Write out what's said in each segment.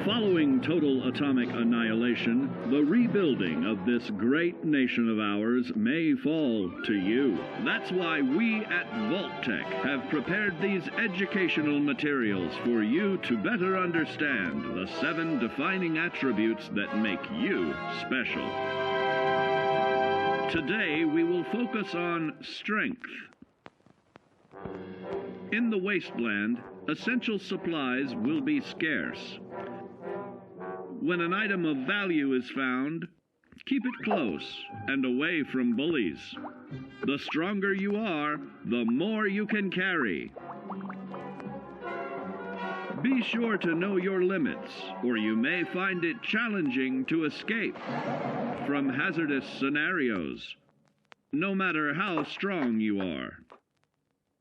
Following total atomic annihilation, the rebuilding of this great nation of ours may fall to you. That's why we at Vault-Tec have prepared these educational materials for you to better understand the 7 defining attributes that make you special. Today, we will focus on strength. In the wasteland, essential supplies will be scarce. When an item of value is found, keep it close and away from bullies. The stronger you are, the more you can carry. Be sure to know your limits, or you may find it challenging to escape from hazardous scenarios, no matter how strong you are.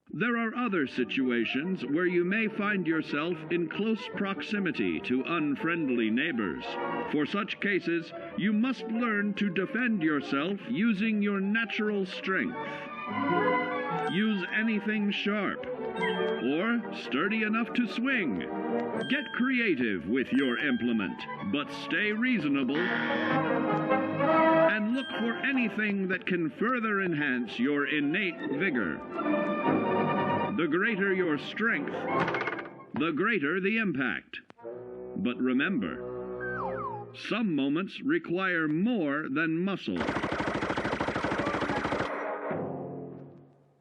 There are other situations where you may find yourself in close proximity to unfriendly neighbors. For such cases, you must learn to defend yourself using your natural strength. Use anything sharp or sturdy enough to swing. Get creative with your implement, but stay reasonable. And look for anything that can further enhance your innate vigor. The greater your strength, the greater the impact. But remember, some moments require more than muscle.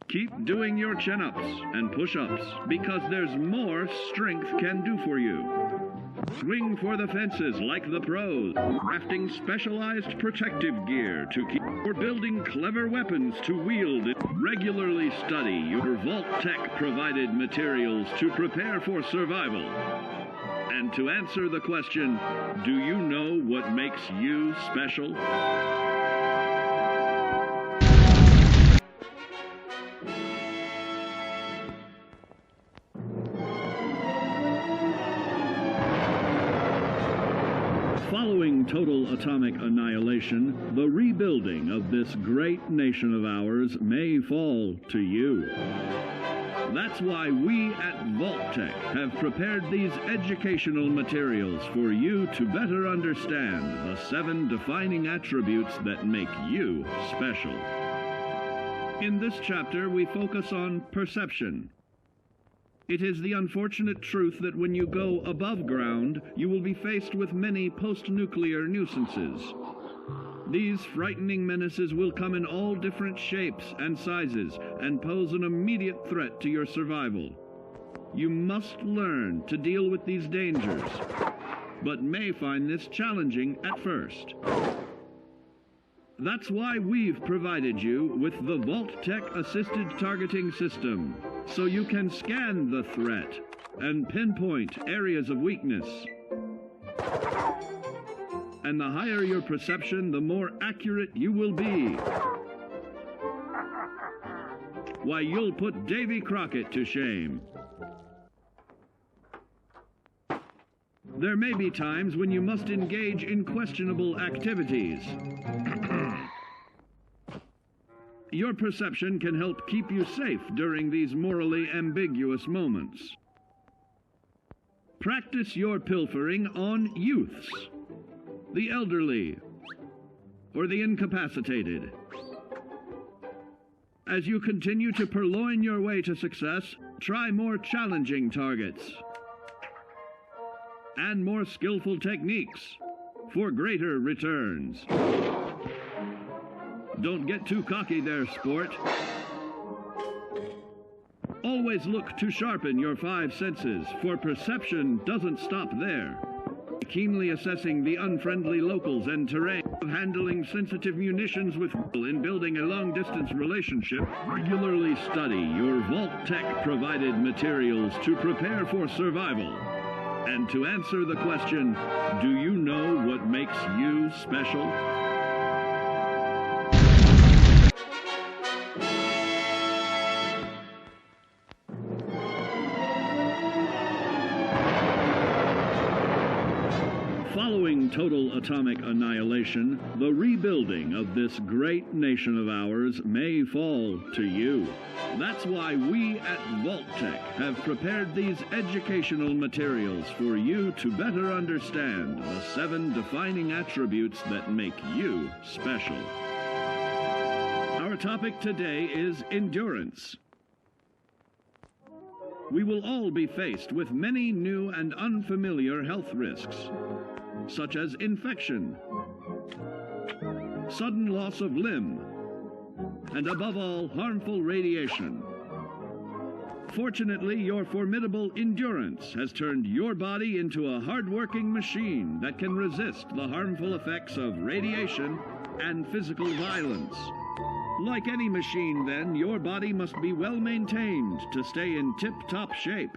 Keep doing your chin-ups and push-ups because there's more strength can do for you. Swing for the fences like the pros, crafting specialized protective gear to keep, or building clever weapons to wield. Regularly study your Vault-Tec provided materials to prepare for survival. And to answer the question, do you know what makes you special? Following total atomic annihilation, the rebuilding of this great nation of ours may fall to you. That's why we at Vault-Tec have prepared these educational materials for you to better understand the 7 defining attributes that make you special. In this chapter, we focus on perception. It is the unfortunate truth that when you go above ground, you will be faced with many post-nuclear nuisances. These frightening menaces will come in all different shapes and sizes and pose an immediate threat to your survival. You must learn to deal with these dangers, but may find this challenging at first. That's why we've provided you with the Vault-Tec assisted targeting system, so you can scan the threat and pinpoint areas of weakness. And the higher your perception, the more accurate you will be. Why, you'll put Davy Crockett to shame. There may be times when you must engage in questionable activities. Your perception can help keep you safe during these morally ambiguous moments. Practice your pilfering on youths, the elderly, or the incapacitated. As you continue to purloin your way to success, try more challenging targets and more skillful techniques for greater returns. Don't get too cocky there, sport. Always look to sharpen your 5 senses, for perception doesn't stop there. Keenly assessing the unfriendly locals and terrain, handling sensitive munitions with in building a long-distance relationship. Regularly study your Vault-Tec provided materials to prepare for survival. And to answer the question, do you know what makes you special? Following total atomic annihilation, the rebuilding of this great nation of ours may fall to you. That's why we at Vault-Tec have prepared these educational materials for you to better understand the 7 defining attributes that make you special. Our topic today is endurance. We will all be faced with many new and unfamiliar health risks, such as infection, sudden loss of limb, and above all, harmful radiation. Fortunately, your formidable endurance has turned your body into a hard-working machine that can resist the harmful effects of radiation and physical violence. Like any machine, then, your body must be well maintained to stay in tip-top shape.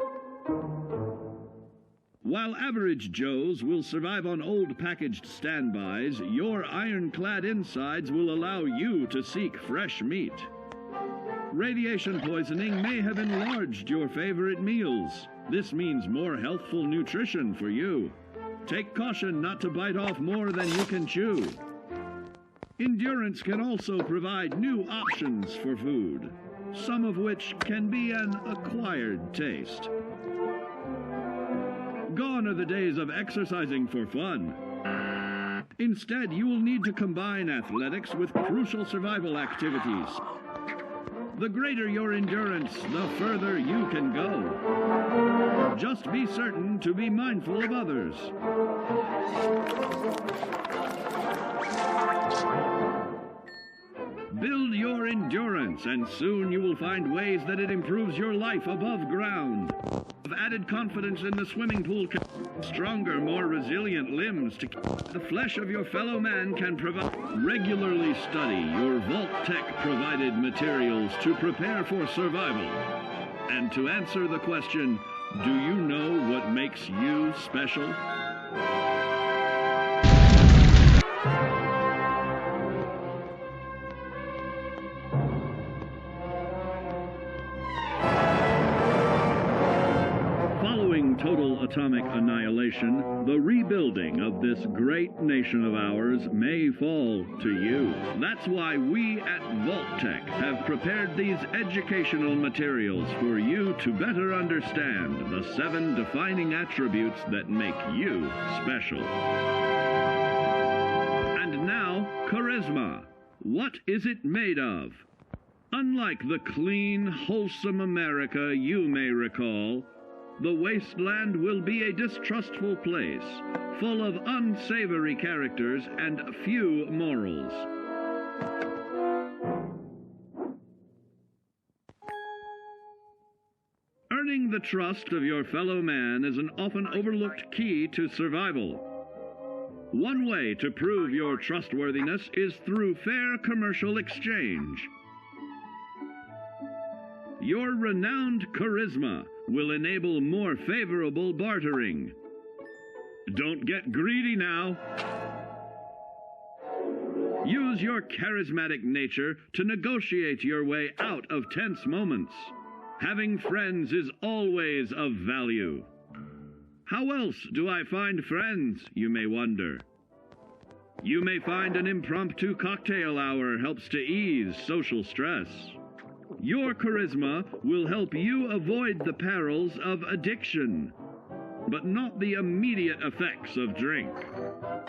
While average Joes will survive on old packaged standbys, your ironclad insides will allow you to seek fresh meat. Radiation poisoning may have enlarged your favorite meals. This means more healthful nutrition for you. Take caution not to bite off more than you can chew. Endurance can also provide new options for food, some of which can be an acquired taste. Gone are the days of exercising for fun. Instead, you will need to combine athletics with crucial survival activities. The greater your endurance, the further you can go. Just be certain to be mindful of others. Build your endurance, and soon you will find ways that it improves your life above ground. Have added confidence in the swimming pool, stronger, more resilient limbs to the flesh of your fellow man can provide. Regularly study your Vault-Tec provided materials to prepare for survival. And to answer the question, do you know what makes you special? Total atomic annihilation, the rebuilding of this great nation of ours may fall to you. That's why we at Vault-Tec have prepared these educational materials for you to better understand the 7 defining attributes that make you special. And now, charisma. What is it made of? Unlike the clean, wholesome America you may recall, the wasteland will be a distrustful place, full of unsavory characters and few morals. Earning the trust of your fellow man is an often overlooked key to survival. One way to prove your trustworthiness is through fair commercial exchange. Your renowned charisma will enable more favorable bartering. Don't get greedy now. Use your charismatic nature to negotiate your way out of tense moments. Having friends is always of value. How else do I find friends, you may wonder? You may find an impromptu cocktail hour helps to ease social stress. Your charisma will help you avoid the perils of addiction, but not the immediate effects of drink.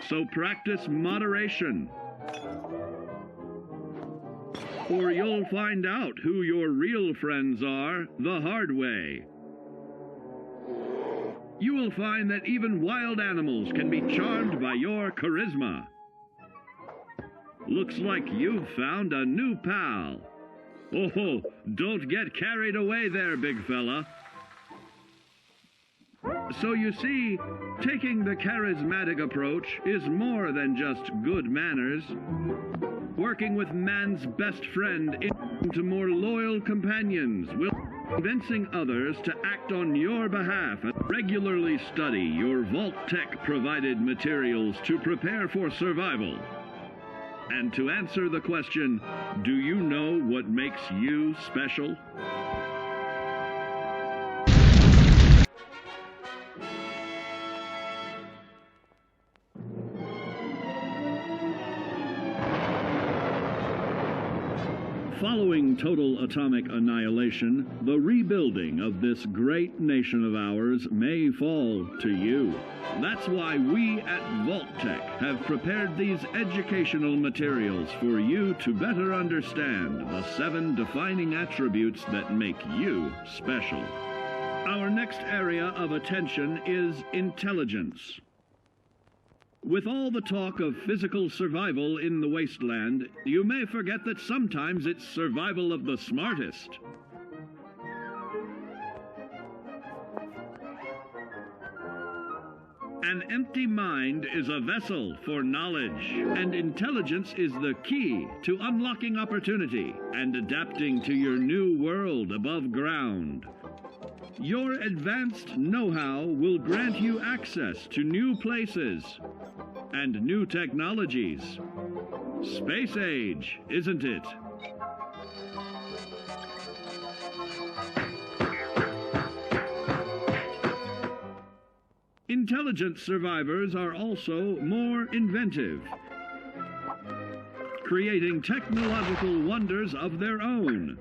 So practice moderation, or you'll find out who your real friends are the hard way. You will find that even wild animals can be charmed by your charisma. Looks like you've found a new pal. Oh, don't get carried away there, big fella. So you see, taking the charismatic approach is more than just good manners. Working with man's best friend into more loyal companions will convincing others to act on your behalf. Regularly study your Vault-Tec provided materials to prepare for survival. And to answer the question, do you know what makes you special? Following total atomic annihilation, the rebuilding of this great nation of ours may fall to you. That's why we at Vault-Tec have prepared these educational materials for you to better understand the 7 defining attributes that make you special. Our next area of attention is intelligence. With all the talk of physical survival in the wasteland, you may forget that sometimes it's survival of the smartest. An empty mind is a vessel for knowledge, and intelligence is the key to unlocking opportunity and adapting to your new world above ground. Your advanced know-how will grant you access to new places and new technologies. Space age, isn't it? Intelligent survivors are also more inventive, creating technological wonders of their own.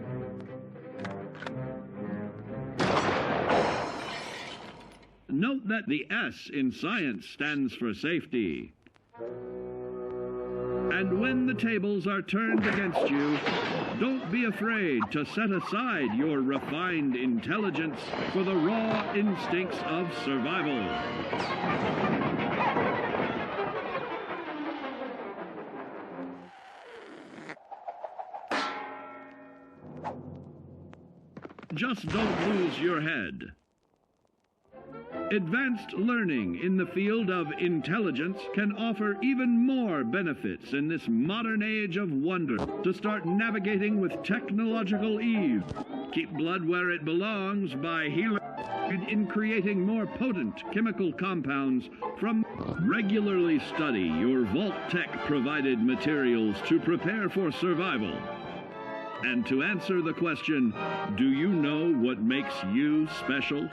Note that the S in science stands for safety. And when the tables are turned against you, don't be afraid to set aside your refined intelligence for the raw instincts of survival. Just don't lose your head. Advanced learning in the field of intelligence can offer even more benefits in this modern age of wonder. To start navigating with technological ease, keep blood where it belongs by healing in creating more potent chemical compounds from. Regularly study your Vault-Tec provided materials to prepare for survival. And to answer the question, do you know what makes you special?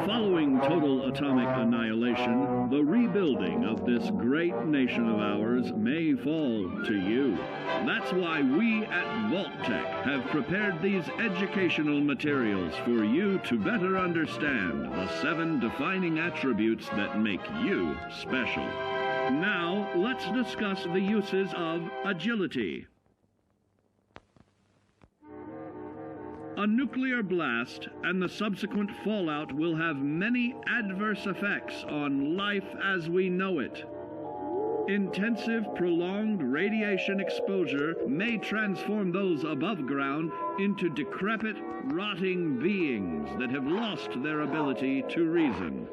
Following total atomic annihilation, the rebuilding of this great nation of ours may fall to you. That's why we at Vault-Tec have prepared these educational materials for you to better understand the 7 defining attributes that make you special. Now, let's discuss the uses of agility. A nuclear blast and the subsequent fallout will have many adverse effects on life as we know it. Intensive, prolonged radiation exposure may transform those above ground into decrepit, rotting beings that have lost their ability to reason.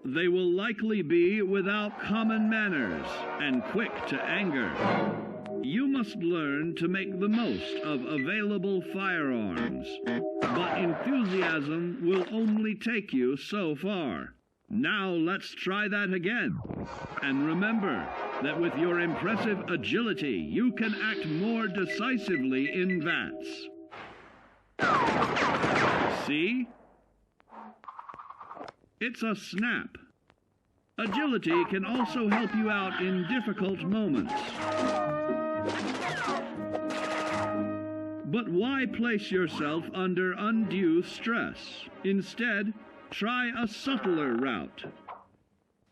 They will likely be without common manners and quick to anger. You must learn to make the most of available firearms, but enthusiasm will only take you so far. Now let's try that again. And remember that with your impressive agility, you can act more decisively in VATS. See? It's a snap. Agility can also help you out in difficult moments. But why place yourself under undue stress? Instead, try a subtler route.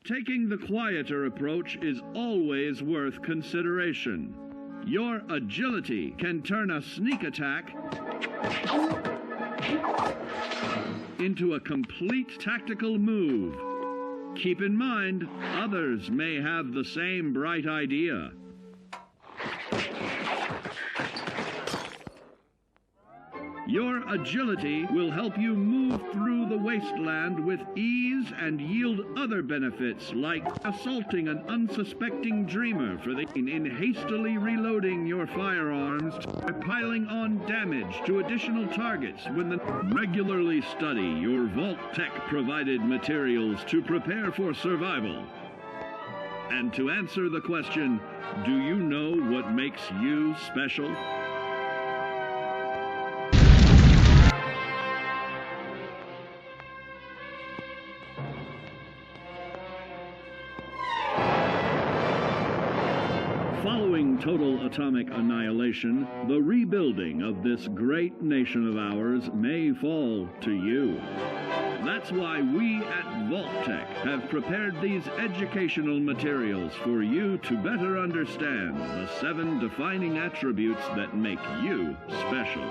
Taking the quieter approach is always worth consideration. Your agility can turn a sneak attack into a complete tactical move. Keep in mind, others may have the same bright idea. Your agility will help you move through the wasteland with ease and yield other benefits like assaulting an unsuspecting dreamer in hastily reloading your firearms by piling on damage to additional targets when the regularly study your Vault-Tec provided materials to prepare for survival. And to answer the question, do you know what makes you special? Following total atomic annihilation, the rebuilding of this great nation of ours may fall to you. That's why we at Vault-Tec have prepared these educational materials for you to better understand the 7 defining attributes that make you special.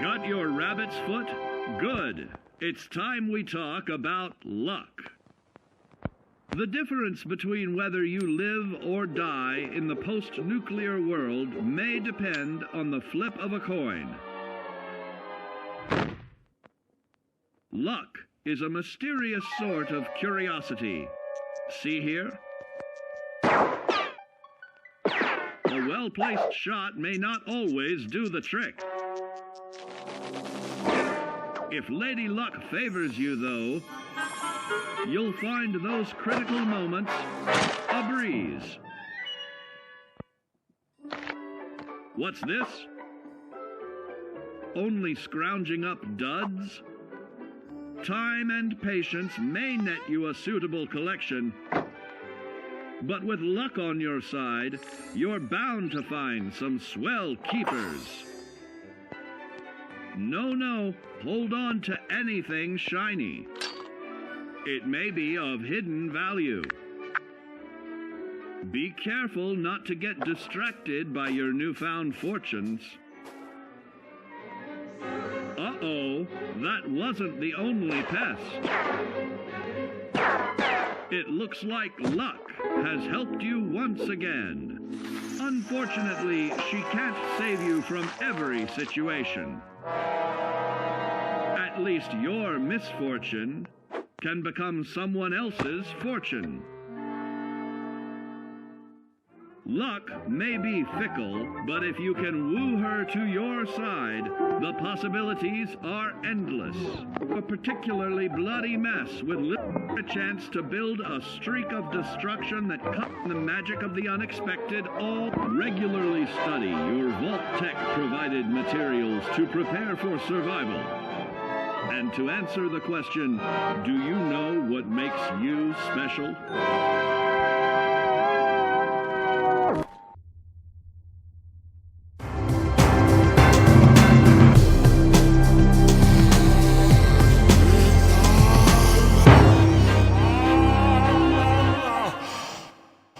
Got your rabbit's foot? Good. It's time we talk about luck. The difference between whether you live or die in the post-nuclear world may depend on the flip of a coin. Luck is a mysterious sort of curiosity. See here? A well-placed shot may not always do the trick. If Lady Luck favors you, though, you'll find those critical moments a breeze. What's this? Only scrounging up duds? Time and patience may net you a suitable collection, but with luck on your side, you're bound to find some swell keepers. No, hold on to anything shiny. It may be of hidden value. Be careful not to get distracted by your newfound fortunes. Uh-oh, that wasn't the only pest. It looks like luck has helped you once again. Unfortunately, she can't save you from every situation. At least your misfortune can become someone else's fortune. Luck may be fickle, but if you can woo her to your side, the possibilities are endless. A particularly bloody mess with little chance to build a streak of destruction that cuts the magic of the unexpected. All regularly study your Vault-Tec provided materials to prepare for survival. And to answer the question, do you know what makes you special?